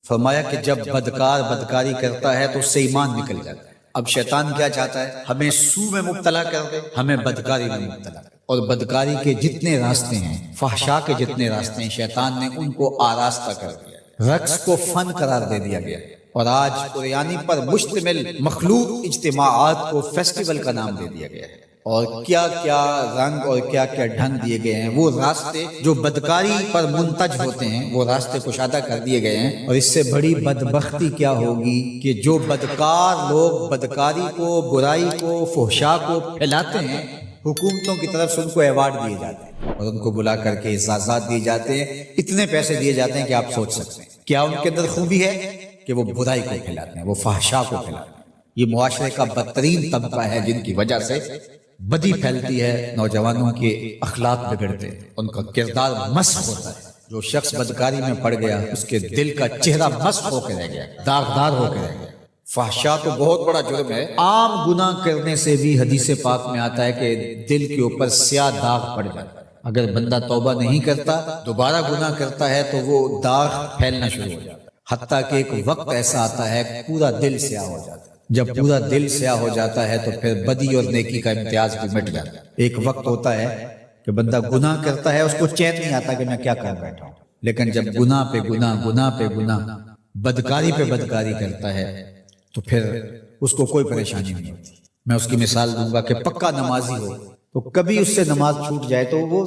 فرمایا کہ جب بدکار بدکاری کرتا ہے تو اس سے ایمان نکل جاتا ہے۔ اب شیطان کیا چاہتا ہے؟ ہمیں سو میں مبتلا کر دے، ہمیں بدکاری میں مبتلا کر دے۔ اور بدکاری کے جتنے راستے ہیں، فحشا کے جتنے راستے ہیں، شیطان نے ان کو آراستہ کر دیا، رقص کو فن قرار دے دیا گیا، اور آج قریانی پر مشتمل مخلوق اجتماعات کو فیسٹیول کا نام دے دیا گیا ہے، اور کیا کیا رنگ اور کیا کیا ڈھنگ دیے گئے ہیں۔ وہ راستے جو بدکاری پر منتج ہوتے ہیں وہ راستے کشادہ کر دیے گئے ہیں۔ اور اس سے بڑی بدبختی کیا ہوگی کہ جو بدکار لوگ بدکاری کو، برائی کو، فحشا کو پھیلاتے ہیں، حکومتوں کی طرف سے ان کو ایوارڈ دیے جاتے ہیں اور ان کو بلا کر کے اعزازات دیے جاتے ہیں، اتنے پیسے دیے جاتے ہیں کہ آپ سوچ سکتے ہیں کیا ان کے اندر خوبی ہے کہ وہ برائی کو پھیلاتے ہیں، وہ فحشا کو پھیلاتے ہیں۔ یہ معاشرے کا بدترین طبقہ ہے جن کی وجہ سے بدی پھیلتی ہے، نوجوانوں کے اخلاق بگڑتے ہیں، ان کا کردار مسخ ہوتا ہے۔ جو شخص بدکاری میں پڑ گیا اس کے دل کا چہرہ مسخ ہو کے رہ گیا، داغدار ہو کے رہ گیا۔ فحشا تو بہت بڑا جرم ہے، عام گناہ کرنے سے بھی حدیث پاک میں آتا ہے کہ دل کے اوپر سیاہ داغ پڑ جاتا ہے۔ اگر بندہ توبہ نہیں کرتا، دوبارہ گناہ کرتا ہے تو وہ داغ پھیلنا شروع ہو جاتا ہے، حتیٰ کہ ایک وقت ایسا آتا ہے پورا دل سیاہ ہو جاتا ہے۔ جب پورا دل سیاہ ہو جاتا ہے تو پھر بدی اور نیکی کا امتیاز بھی مٹ جاتا ہے۔ ایک وقت ہوتا ہے کہ بندہ گناہ کرتا ہے، اس کو چین نہیں آتا کہ میں کیا کر بیٹھا ہوں، لیکن جب گناہ پہ گناہ، گناہ پہ گناہ، بدکاری پہ بدکاری کرتا ہے تو پھر اس کو کوئی پریشانی نہیں ہوتی۔ میں اس کی مثال دوں گا کہ پکا نمازی ہو تو کبھی اس سے نماز چھوٹ جائے تو وہ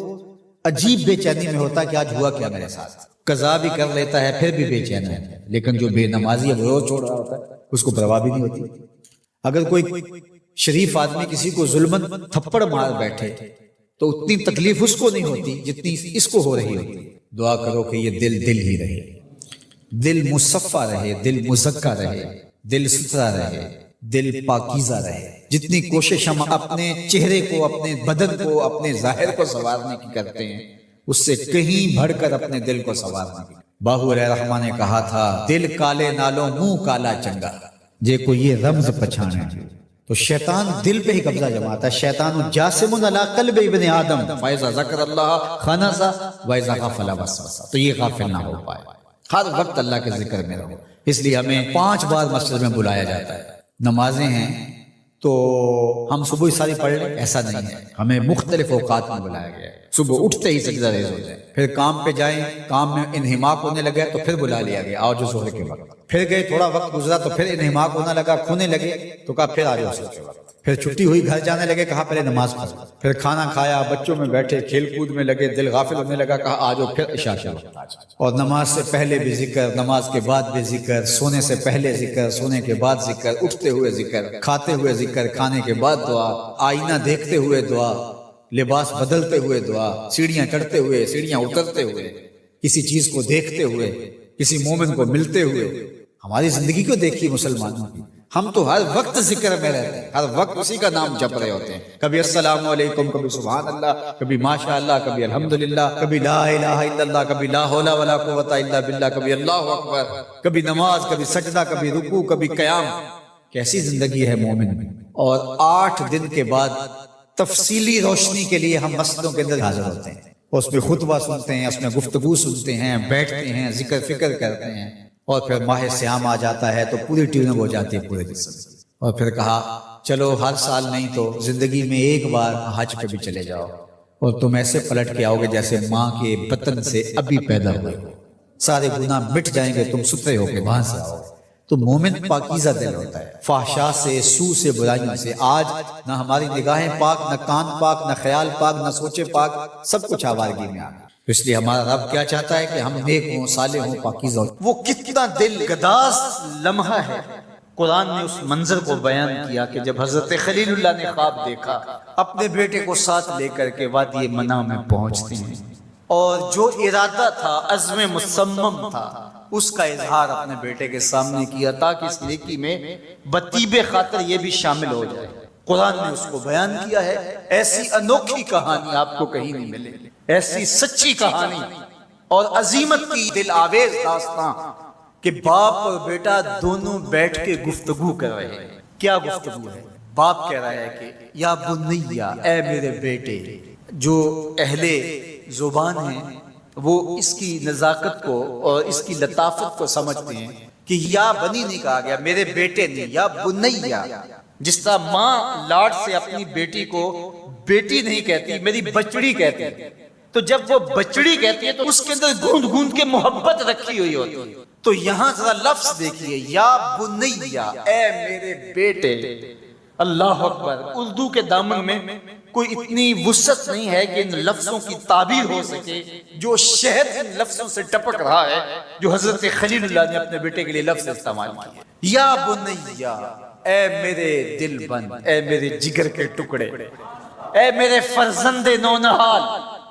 عجیب بے چینی میں ہوتا ہے کہ آج ہوا کیا میرے ساتھ، قضا بھی کر لیتا ہے پھر بھی بے چین ہے۔ لیکن جو بے نمازی ہے وہ روز چھوڑ رہا ہوتا ہے، اس کو پرواہ بھی نہیں ہوتی۔ اگر کوئی شریف آدمی کسی کو ظلمن تھپڑ مار بیٹھے تو اتنی تکلیف اس کو نہیں ہوتی جتنی اس کو ہو رہی ہوتی۔ دعا کرو کہ یہ دل دل ہی رہے، دل مصفا رہے، دل مزکا رہے، دل ستھرا رہے، دل پاکیزہ رہے۔ جتنی کوشش ہم اپنے چہرے کو، اپنے بدن کو، اپنے ظاہر کو سنوارنے کی کرتے ہیں، اس سے کہیں بڑھ کر اپنے دل کو سنوارنے کی۔ باہو علیہ الرحمہ نے کہا تھا، دل کالے نالوں منہ کالا چنگا، جے کو یہ رمز پچھانے۔ تو شیطان دل پہ ہی قبضہ جماتا ہے۔ شیطان جاسم علی قلب ابن آدم فاذا ذکر اللہ خنس واذا غفل وسوس، تو یہ غافل نہ ہو پائے، ہر وقت اللہ کے ذکر میں رہو۔ اس لیے ہمیں 5 بار مسجد میں بلایا جاتا ہے۔ نمازیں ہیں تو ہم صبح ساری پڑھ لیں ایسا نہیں ہے، ہمیں مختلف اوقات میں بلایا گیا ہے۔ صبح اٹھتے ہی سجدہ ریز ہو جائیں، پھر کام پہ جائیں، کام میں انہماک ہونے لگے تو پھر بلا لیا گیا، آؤ جو ظہر کے وقت، پھر گئے تھوڑا وقت گزرا تو پھر انہماک ہونے لگا، کھونے لگے تو کہا پھر آ جاؤ ظہر کے وقت، پھر چھٹی ہوئی گھر جانے لگے، کہا پہلے نماز پڑھو، پھر کھانا کھایا، بچوں میں بیٹھے کھیل کود میں لگے، دل غافل ہونے لگا، کہا آ جاؤ پھر عشاء کے وقت آ جاؤ۔ اور نماز سے پہلے بھی ذکر، نماز کے بعد بھی ذکر، سونے سے پہلے ذکر، سونے کے بعد ذکر، اٹھتے ہوئے ذکر، کھاتے ہوئے ذکر، کھانے کے بعد دعا، آئینہ دیکھتے ہوئے دعا، لباس بدلتے ہوئے دعا، سیڑھیاں چڑھتے ہوئے، سیڑھیاں اترتے ہوئے، کسی چیز کو دیکھتے ہوئے، کسی مومن کو ملتے ہوئے۔ ہماری زندگی کو دیکھیے مسلمانوں کی، ہم تو ہر وقت ذکر میں رہتے ہیں، ہر وقت اسی کا نام جپ رہے ہوتے ہیں، کبھی السلام علیکم، کبھی سبحان اللہ، کبھی ماشاء اللہ، کبھی الحمدللہ، کبھی لا الہ الا اللہ، کبھی لا حول ولا قوت الا باللہ، کبھی اللہ اکبر، کبھی نماز، کبھی سجدہ، کبھی رکوع، کبھی قیام۔ کیسی زندگی ہے مومن میں۔ اور 8 دن کے بعد تفصیلی روشنی کے لیے ہم مسجدوں کے اندر حاضر ہوتے ہیں، اس میں خطبہ سنتے ہیں، اس میں گفتگو سنتے ہیں، بیٹھتے ہیں، ذکر فکر کرتے ہیں، اور پھر ماہ سیام آ جاتا ہے تو پوری ٹیوننگ ہو جاتی ہے پورے جسم سے۔ اور پھر کہا چلو ہر سال نہیں تو زندگی میں ایک بار حج پہ بھی چلے جاؤ، اور تم ایسے پلٹ کے آؤ گے جیسے ماں کے بطن سے ابھی پیدا ہوئے ہو، سارے گناہ مٹ جائیں گے، تم ستھرے ہو کے وہاں سے آؤ۔ تو مومن پاکیزہ دل ہوتا ہے، فحشا سے، سو سے، برائیوں سے۔ آج نہ ہماری نگاہیں پاک، نہ کان پاک، نہ خیال پاک، نہ سوچے پاک، سب کچھ آوارگی میں آ گیا۔ اس لیے ہمارا رب کیا چاہتا ہے کہ ہم نیک ہوں، صالح ہوں، پاکیزہ ہوں۔ وہ کتنا دل گداز لمحہ ہے، قرآن نے اس منظر کو بیان کیا کہ جب حضرت خلیل اللہ نے خواب دیکھا، اپنے بیٹے کو ساتھ لے کر کے وادی منع میں پہنچتے ہیں، اور جو ارادہ تھا، عزم مصمم تھا، اس کا اظہار اپنے بیٹے کے سامنے کیا تاکہ اس نیکی میں بطیب خاطر یہ بھی شامل ہو جائے۔ قرآن نے اس کو بیان کیا ہے۔ ایسی انوکھی کہانی آپ کو کہیں نہیں ملے، ایسی سچی کہانی اور عظیمت کی دل آویز داستان کہ باپ اور بیٹا دونوں بیٹھ کے گفتگو کر رہے ہیں۔ کیا گفتگو ہے؟ باپ کہہ رہا ہے کہ یا بنیا، اے میرے بیٹے، جو اہل زبان ہیں وہ اس کی نزاکت کو اور اس کی لطافت کو سمجھتے ہیں کہ یا بنی نہیں کہا گیا، میرے بیٹے نہیں، یا بنیا، جس طرح ماں لاڈ سے اپنی بیٹی کو بیٹی نہیں کہتی، میری بچڑی کہتی ہے، تو جب وہ بچڑی کہتی ہے تو اس کے اندر گوند گوند کے محبت رکھی ہوئی ہوتی ہے۔ تو یہاں ذرا لفظ دیکھیے، یا بنیا، اے میرے بیٹے۔ اللہ اکبر۔ اردو کے دامن میں کوئی اتنی وسعت نہیں ہے کہ ان لفظوں کی تعبیر ہو سکے جو شہد ان لفظوں سے ٹپک رہا ہے جو حضرت خلیل اللہ نے اپنے بیٹے کے لیے لفظ استعمال کیا۔ یا بنیا، اے میرے دل بند، اے میرے جگر کے ٹکڑے، اے میرے فرزند نونہال،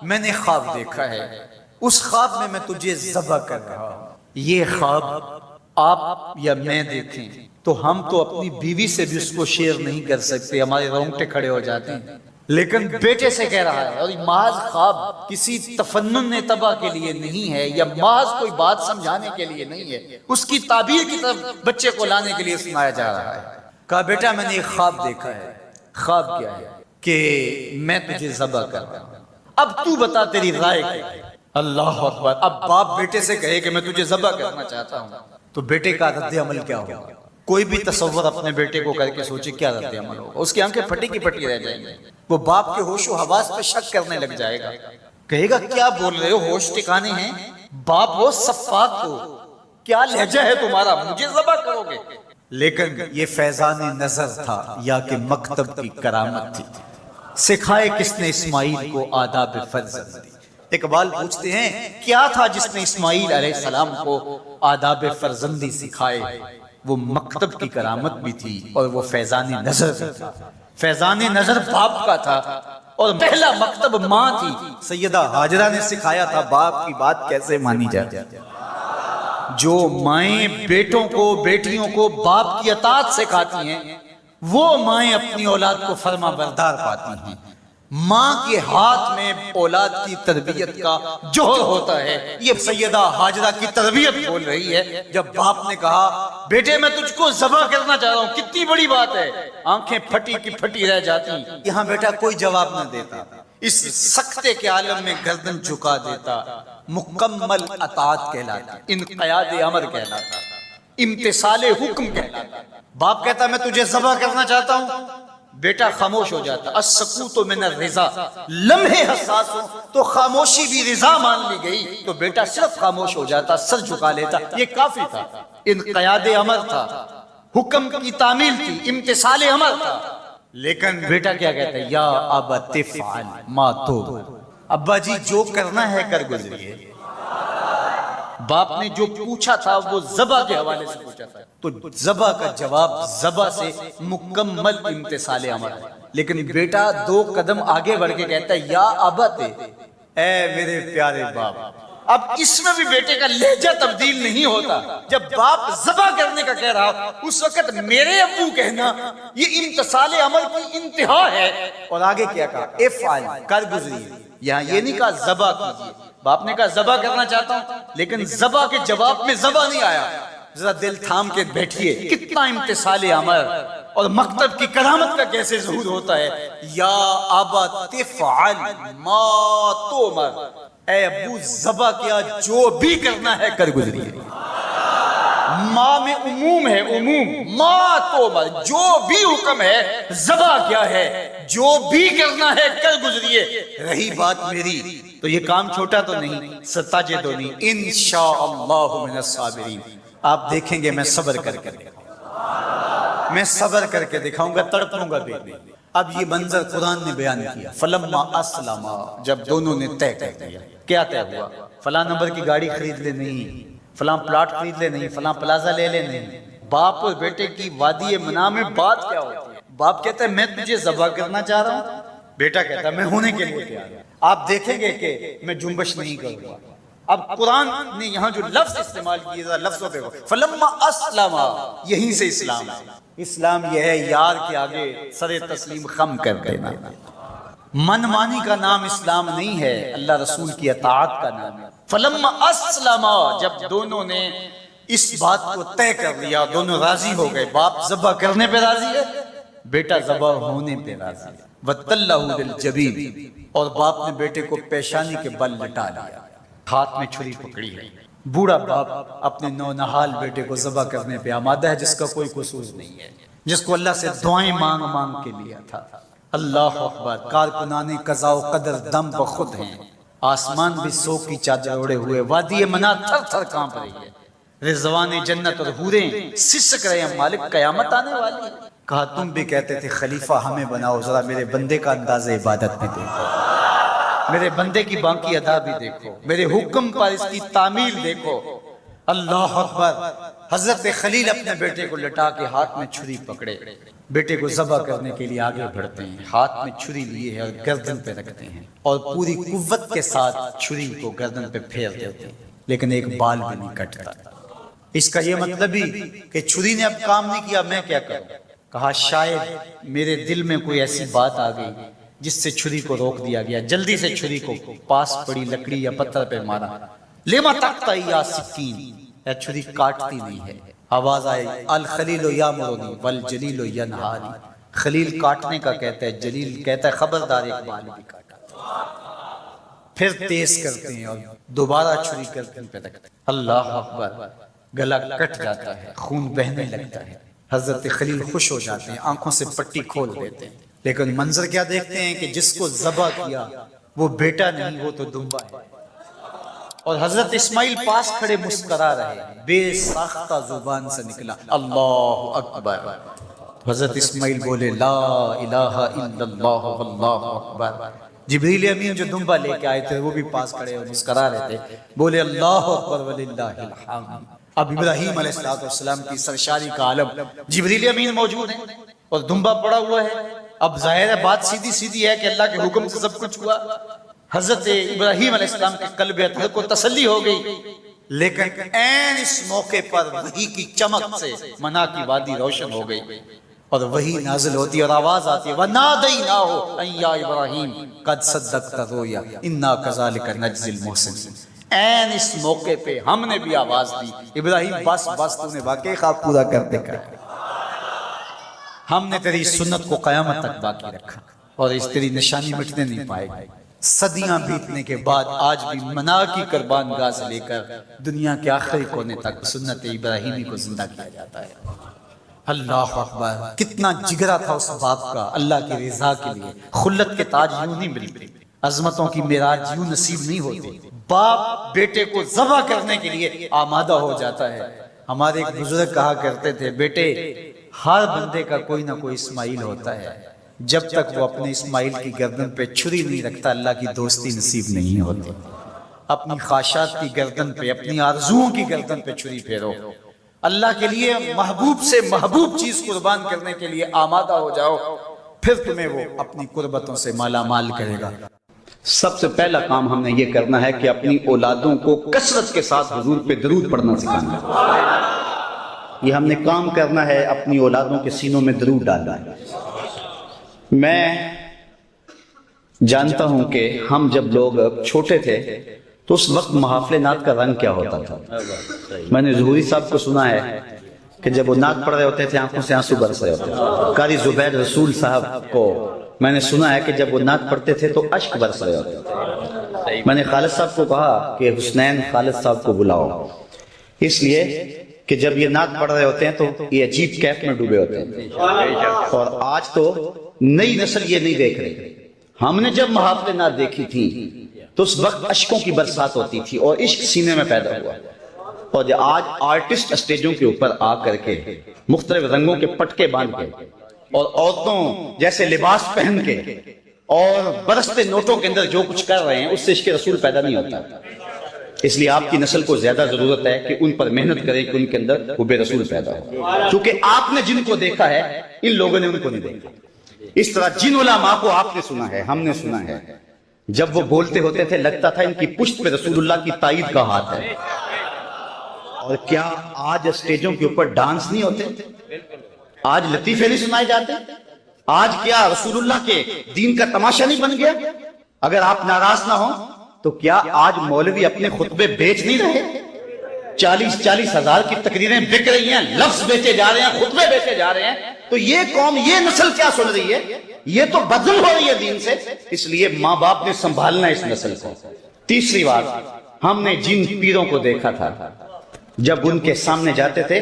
میں نے خواب دیکھا ہے، اس خواب میں تجھے ذبح کر رہا ہوں۔ یہ خواب آپ یا میں دیکھیں تو ہم تو اپنی بیوی سے بھی اس کو شیئر نہیں کر سکتے، ہمارے رونگٹے کھڑے ہو جاتے ہیں، لیکن بیٹے سے کہہ رہا ہے۔ اور محض خواب کسی تفنن طبع کے لیے نہیں ہے یا محض کوئی بات سمجھانے کے لیے نہیں ہے، اس کی تعبیر کی طرف بچے کو لانے کے لیے سنایا جا رہا ہے۔ کہا بیٹا میں نے ایک خواب دیکھا ہے۔ خواب کیا ہے؟ کہ میں تجھے ذبح کر رہا ہوں، اب تو بتا تیری رائے کیا ہے؟ اللہ اکبر۔ اب باپ بیٹے سے کہے کہ میں تجھے ذبح کرنا چاہتا ہوں تو بیٹے کا رد عمل کیا ہوگا؟ کوئی بھی تصور اپنے بیٹے کو کر کے سوچے کیا رد عمل ہوگا؟ اس کی آنکھیں پھٹی کی پھٹی رہ جائیں گی، وہ باپ کے ہوش و حواس پہ شک کرنے لگ جائے گا، کہے گا کیا بول رہے ہو، ہوش ٹھکانے ہیں؟ باپ ہو، سفاک ہو، کیا لہجہ ہے تمہارا، مجھے ذبح کرو گے؟ لیکن یہ فیضان نظر تھا یا کہ مکتب کی کرامت تھی؟ سکھائے کس نے اسماعیل کو آداب فرزندی؟ اقبال پوچھتے ہیں کیا تھا جس نے اسماعیل علیہ السلام کو آداب فرزندی سکھائے؟ وہ مکتب کی کرامت بھی تھی اور وہ فیضان نظر بھی تھا۔ فیضان نظر باپ کا تھا اور پہلا مکتب ماں تھی۔ سیدہ ہاجرہ نے سکھایا تھا باپ کی بات کیسے مانی جائے۔ جو مائیں بیٹوں کو، بیٹیوں کو باپ کی اطاعت سکھاتی ہیں وہ مائیں اپنی اولاد کو فرما بردار پاتی ہیں۔ ماں کے ہاتھ میں اولاد کی تربیت کا جوہر ہوتا ہے۔ یہ سیدہ ہاجرہ کی تربیت بول رہی ہے جب باپ نے کہا بیٹے میں تجھ کو ذبح کرنا چاہ رہا ہوں، کتنی بڑی بات ہے، آنکھیں پھٹی کی پھٹی رہ جاتی۔ یہاں بیٹا کوئی جواب نہ دیتا، اس سکتے کے عالم میں گردن جھکا دیتا۔ مکمل اطاعت کہلاتا، انقیاد امر کہلاتا، امتثال حکم کہلاتا۔ باپ کہتا میں تجھے ذبح کرنا چاہتا ہوں، بیٹا خاموش ہو جاتا۔ السکوت من الرضا، لمحے حساس ہو تو خاموشی بھی رضا مان لی گئی تو بیٹا صرف خاموش ہو جاتا، سر جھکا لیتا، یہ کافی تھا۔ انقیاد امر تھا، حکم کی تعمیل تھی، امتثال امر تھا۔ لیکن بیٹا کیا کہتا ہے؟ یا ابت افعل ما تؤمر، ابا جی جو کرنا ہے کر گزریے۔ باپ نے جو پوچھا تھا وہ ذبح کے حوالے سے پوچھا تھا، تو ذبح کا جواب ذبح سے مکمل امتثال امر ہے۔ لیکن بیٹا دو قدم آگے بڑھ کے کہتا ہے یا ابت، اے میرے پیارے باپ۔ اب اس میں بھی بیٹے کا لہجہ تبدیل نہیں ہوتا۔ جب باپ ذبح کرنے کا کہہ رہا اس وقت میرے ابو کہنا یہ امتثال امر کی انتہا ہے۔ اور آگے کیا کہا؟ افعل، کر گزریے۔ یہاں یہ نہیں کہا ذبح کیجیے، باپ نے کہا ذبح کرنا چاہتا ہوں، لیکن ذبح کے جواب میں ذبح نہیں آیا۔ ذرا دل تھام کے بیٹھیے، کتنا امتثال امر اور مکتب کی کرامت کا کیسے ظہور ہوتا ہے۔ یا ابت افعل ما تؤمر، اے ابو ذبح کیا جو بھی کرنا ہے کر گزریے۔ ماں میں عموم ہے، عموم، ما تؤمر، جو بھی حکم ہے ذبح کیا ہے، جو بھی کرنا ہے کر گزریے۔ رہی بات میری تو یہ کام چھوٹا تو نہیں، ستجدنی انشاءاللہ من الصابرین۔ آپ دیکھیں گے میں صبر کر کے دکھاؤں، میں صبر کر کے دکھاؤں گا، تڑپوں گا بیٹے۔ اب یہ منظر قرآن نے بیان کیا، فلما اسلما، جب دونوں نے طے کر دیا۔ کیا طے ہوا؟ فلاں نمبر کی گاڑی خرید لے نہیں، فلاں پلاٹ خرید لے نہیں، فلاں پلازا لے لے نہیں۔ باپ اور بیٹے کی وادی منع میں بات کیا ہوتی ہے؟ باپ کہتا ہے میں تجھے ذبح کرنا چاہ رہا ہوں، بیٹا کہتا ہے میں ہونے کے لیے تیار ہوں۔ آپ دیکھیں گے کہ میں جنبش نہیں کروں گا۔ اب قرآن نے یہاں جو لفظ استعمال کیے ذرا لفظوں پہ فلما اسلما، یہیں سے اسلام ہے۔ اسلام یہ ہے یار کے آگے سر تسلیم خم کر دینا۔ من مانی کا نام اسلام نہیں ہے، اللہ رسول کی اطاعت کا نام ہے۔ فلما اسلما، جب دونوں نے اس بات کو طے کر لیا، دونوں راضی ہو گئے، باپ ذبح کرنے پہ راضی ہے، بیٹا ذبح ہونے پہ راضی ہے۔ وَتَلَّهُ لِلْجَبِينِ، اور باپ نے بیٹے کو پیشانی کے بل لٹا لیا۔ ہاتھ میں چھری پکڑی ہے. بوڑھا باپ اپنے نونہال بیٹے کو ذبح کرنے پہ آمادہ ہے، جس کا کوئی قصور نہیں ہے، جس کو اللہ سے دعائیں مانگ مانگ کے لیا تھا. اللہ اکبر. کارکنان قضاء و قدر دم بخود ہیں، آسمان بھی سوگ کی چادر اوڑے ہوئے، وادی منا تھر تھر کانپ رہی ہے، رضوان جنت اور حوریں سسک رہے ہیں، مالک قیامت آنے والی ہے. کہا تم بھی کہتے تھے خلیفہ ہمیں بناؤ، ذرا میرے بندے کا انداز عبادت میں دیکھو، میرے بندے کی باقی ادا بھی دیکھو، میرے حکم پر اس کی تعمیل دیکھو. اللہ اکبر. حضرت خلیل اپنے بیٹے کو لٹا کے ہاتھ میں چھری پکڑے، بیٹے کو ذبح کرنے کے لیے آگے بڑھتے ہیں، ہاتھ میں چھری لیے ہیں اور گردن پہ رکھتے ہیں اور پوری قوت کے ساتھ چھری کو گردن پہ پھیر دیتے ہیں، لیکن ایک بال بھی نہیں کٹتا. اس کا یہ مطلب ہی کہ چھری نے اب کام نہیں کیا، میں کیا کروں. کہا شاید میرے دل میں کوئی ایسی بات آ گئی جس سے چھری کو روک دیا گیا. جلدی سے چھری کو پاس پڑی لکڑی یا پتھر پہ مارا. لما تقطع یا سکین، اے چھری کاٹتی نہیں ہے. آواز آئی الخلیل یامرنی والجلیل ینہانی. خلیل کاٹنے کا کہتا ہے، جلیل کہتا ہے خبردار ایک بال بھی کاٹا. پھر تیز کرتے ہیں اور دوبارہ چھری گردن پہ رکھتے ہیں. اللہ اکبر. گلا کٹ جاتا ہے، خون بہنے لگتا ہے. حضرت خلیل خوش ہو جاتے ہیں، آنکھوں سے پٹی کھول دیتے ہیں، لیکن منظر کیا دیکھتے ہیں کہ جس کو ذبح کیا وہ بیٹا نہیں، وہ تو دمبا ہے. اور حضرت اسماعیل پاس کھڑے مسکرا رہے، بے ساختہ زبان سے نکلا اللہ اکبر. حضرت اسماعیل بولے لا الہ الا اللہ واللہ اکبر. جبریل امین جو دمبا لے کے آئے تھے وہ بھی پاس کھڑے اور مسکرا رہے تھے، بولے اللہ اکبر وللہ الحمد. اب ابراہیم علیہ السلام کی سرشاری کا عالم، جبریل امین موجود ہیں اور دمبا پڑا ہوا ہے. اب ظاہر ہے بات سیدھی سیدھی ہے کہ اللہ کے حکم سے سب کچھ ہوا. حضرت ابراہیم علیہ السلام کے قلب اطہر کو تسلی ہو گئی، لیکن عین اس موقع پر وحی کی چمک سے منا کی وادی روشن ہو گئی اور وحی نازل ہوتی ہے اور آواز آتی ہے وَنَادَيْنَاهُ أَن يَا إِبْرَاهِيمُ قَدْ صَدَّقْتَ الرُّؤْيَا إِنَّا كَذَلِكَ نَجْزِي الْمُحْسِنِينَ. عین اس موقع پہ ہم نے بھی آواز دی ابراہیم بس بس تو نے واقعی خواب پورا کر دکھا، ہم نے تیری سنت کو قیامت تک باقی رکھا اور اس تیری نشانی مٹنے نہیں پائے گی. صدیاں بیتنے کے بعد آج بھی منا کی قربان گاہ سے لے کر دنیا کے آخری کونے تک سنت ابراہیمی کو زندہ کیا جاتا ہے. اللہ اکبر. کتنا جگرا تھا اس باپ کا اللہ کی رضا کے لیے. خلت کے تاج یوں نہیں ملتے، عظمتوں کی معراج یوں نصیب نہیں ہوتی. باپ بیٹے کو ذبح کرنے کے لیے آمادہ ہو جاتا ہے. ہمارے ایک بزرگ کہا کرتے تھے بیٹے ہر بندے کا کوئی نہ کوئی اسماعیل ہوتا ہے، جب تک وہ اپنے اسماعیل کی گردن پہ چھری نہیں رکھتا اللہ کی دوستی نصیب نہیں ہوتی. اپنی خواہشات کی گردن پہ، اپنی آرزوؤں کی گردن پہ چھری پھیرو. اللہ کے لیے محبوب سے محبوب چیز قربان کرنے کے لیے آمادہ ہو جاؤ، پھر تمہیں وہ اپنی قربتوں سے مالا مال کرے گا. سب سے پہلا کام ہم نے یہ کرنا ہے کہ اپنی اولادوں کو کثرت کے ساتھ حضور پہ درود پڑھنا سکھانا ہے. یہ ہم نے کام کرنا ہے، اپنی اولادوں کے سینوں میں درود ڈالنا ہے. میں جانتا ہوں کہ ہم جب لوگ چھوٹے تھے تو اس وقت محافل نعت کا رنگ کیا ہوتا تھا. میں نے ظہوری صاحب کو سنا ہے کہ جب وہ نعت پڑھ رہے ہوتے تھے آنکھوں سے آنسو برس رہے ہوتے تھے. قاری زبیر رسول صاحب کو میں نے سنا ہے کہ جب وہ نعت پڑھتے تھے تو اشک برس رہے ہوتے تھے. میں نے خالد صاحب کو کہا کہ حسنین خالد صاحب کو بلاؤ، اس لیے کہ جب یہ نعت پڑھ رہے ہوتے ہیں تو یہ عجیب کیف میں ڈوبے ہوتے ہیں. اور آج تو نئی نسل یہ نہیں دیکھ رہی. ہم نے جب محافل نعت دیکھی تھی تو اس وقت اشکوں کی برسات ہوتی تھی اور عشق سینے میں پیدا ہوا. اور جو آج آرٹسٹ اسٹیجوں کے اوپر آ کر کے مختلف رنگوں کے پٹکے باندھ کے اور عورتوں جیسے لباس پہن کے اور برستے نوٹوں کے اندر جو کچھ کر رہے ہیں اس سے عشق رسول پیدا نہیں ہوتا. اس لیے آپ کی نسل کو زیادہ ضرورت ہے کہ ان پر محنت کریں کہ ان کے اندر حب رسول پیدا ہو، کیونکہ آپ نے جن کو دیکھا ہے ان لوگوں نے ان کو نہیں دیکھا. اس طرح جن علماء کو آپ نے سنا ہے، ہم نے سنا ہے، جب وہ بولتے ہوتے تھے لگتا تھا ان کی پشت پہ رسول اللہ کی تائید کا ہاتھ ہے. اور کیا آج اسٹیجوں کے اوپر ڈانس نہیں ہوتے؟ آج لطیفے نہیں سنائے جاتے؟ آج کیا رسول اللہ کے دین کا تماشا نہیں بن گیا؟ اگر آپ ناراض نہ ہوں تو کیا آج مولوی اپنے خطبے بیچ نہیں رہے؟ 40 ہزار کی تقریریں بک رہی ہیں، لفظ بیچے جا رہے ہیں، خطبے بیچے جا رہے ہیں. تو یہ قوم، یہ نسل کیا سن رہی ہے؟ یہ تو بدل ہو رہی ہے دین سے. اس لیے ماں باپ نے سنبھالنا اس نسل کو. تیسری بات، ہم نے جن پیروں کو دیکھا تھا جب ان کے سامنے جاتے تھے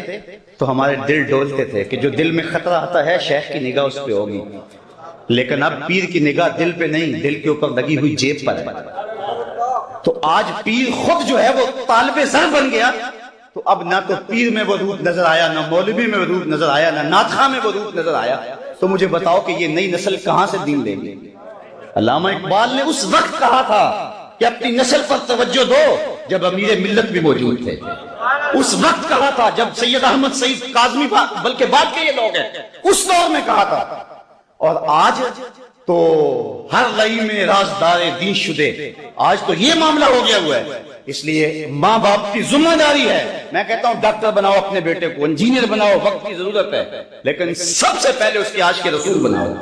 تو ہمارے دل ڈولتے تھے کہ جو دل میں خطرہ آتا ہے شیخ کی نگاہ اس پہ ہوگی، لیکن اب پیر کی نگاہ دل پہ نہیں، دل کے اوپر لگی ہوئی جیب پر ہے۔ تو آج پیر خود جو ہے وہ طالب زر بن گیا، تو اب نہ تو پیر میں وہ روح نظر آیا، نہ مولوی میں وہ روح نظر آیا، نہ نعت خواں میں وہ روح نظر آیا۔ تو مجھے بتاؤ کہ یہ نئی نسل کہاں سے دین لے گی؟ علامہ اقبال نے اس وقت کہا تھا کہ اپنی نسل پر توجہ دو جب امیر ملت بھی موجود تھے، اس وقت کہا تھا جب سید احمد سعید کاظمی بلکہ بعد کے یہ لوگ ہیں، اس دور میں کہا تھا، اور آج تو ہر لئی میں رازدار دین شدے، آج تو یہ معاملہ ہو گیا ہوا ہے۔ اس لیے ماں باپ کی ذمہ داری ہے، میں کہتا ہوں ڈاکٹر بناؤ اپنے بیٹے کو، انجینئر بناؤ، وقت کی ضرورت ہے، لیکن سب سے پہلے اس کے عاشق رسول بناؤ،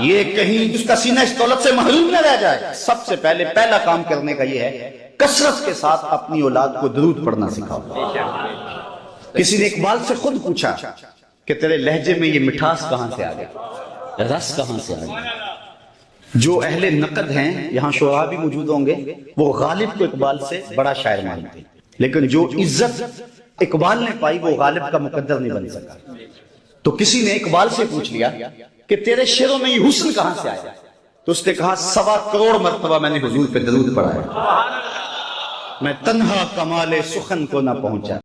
یہ کہیں اس کا سینہ اس دولت سے محروم نہ رہ جائے۔ سب سے پہلا کام کرنے کا یہ ہے کثرت کے ساتھ اپنی اولاد کو درود پڑھنا سکھاؤ۔ کسی نے اقبال سے خود پوچھا کہ تیرے لہجے میں یہ مٹھاس کہاں سے آ گئی، رس کہاں سے آ گئی؟ جو اہل نقد ہیں، یہاں شعراء بھی موجود ہوں گے، وہ غالب کو اقبال سے بڑا شاعر مانتے ہیں، لیکن جو عزت اقبال نے پائی وہ غالب کا مقدر نہیں بن سکا۔ تو کسی نے اقبال سے پوچھ لیا کہ تیرے شعروں میں یہ حسن کہاں سے آیا؟ تو اس نے کہا 1.25 کروڑ مرتبہ میں نے حضور پہ درود پڑھا ہے، میں تنہا کمال سخن کو نہ پہنچا۔